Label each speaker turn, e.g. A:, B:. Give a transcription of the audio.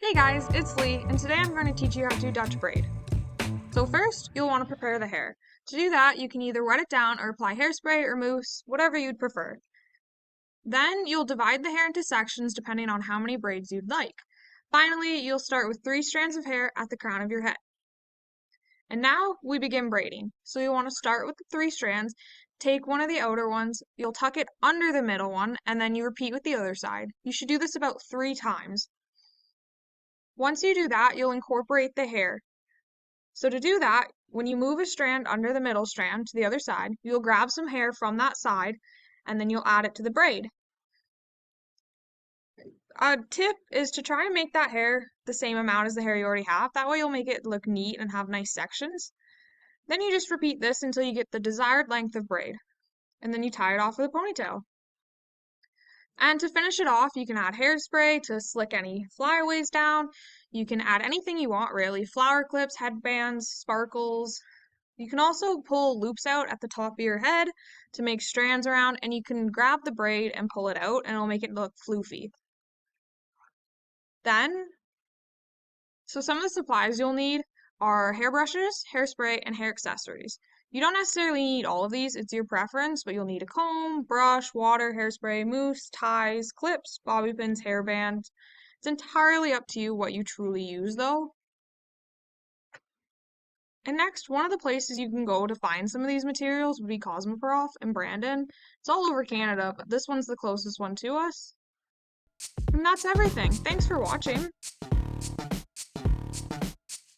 A: Hey guys, it's Lee, and today I'm going to teach you how to Dutch braid. So first, you'll want to prepare the hair. To do that, you can either wet it down or apply hairspray or mousse, whatever you'd prefer. Then you'll divide the hair into sections depending on how many braids you'd like. Finally, you'll start with 3 strands of hair at the crown of your head. And now we begin braiding. So you'll want to start with the 3 strands, take one of the outer ones, you'll tuck it under the middle one, and then you repeat with the other side. You should do this about 3 times. Once you do that, you'll incorporate the hair. So to do that, when you move a strand under the middle strand to the other side, you'll grab some hair from that side and then you'll add it to the braid. A tip is to try and make that hair the same amount as the hair you already have. That way you'll make it look neat and have nice sections. Then you just repeat this until you get the desired length of braid. And then you tie it off with a ponytail. And to finish it off, you can add hairspray to slick any flyaways down. You can add anything you want, really. Flower clips, headbands, sparkles. You can also pull loops out at the top of your head to make strands around, and you can grab the braid and pull it out, and it'll make it look floofy. So some of the supplies you'll need are hairbrushes, hairspray, and hair accessories. You don't necessarily need all of these, it's your preference, but you'll need a comb, brush, water, hairspray, mousse, ties, clips, bobby pins, hairband. It's entirely up to you what you truly use though. And next, one of the places you can go to find some of these materials would be Cosmoprof in Brandon. It's all over Canada, but this one's the closest one to us. And that's everything. Thanks for watching.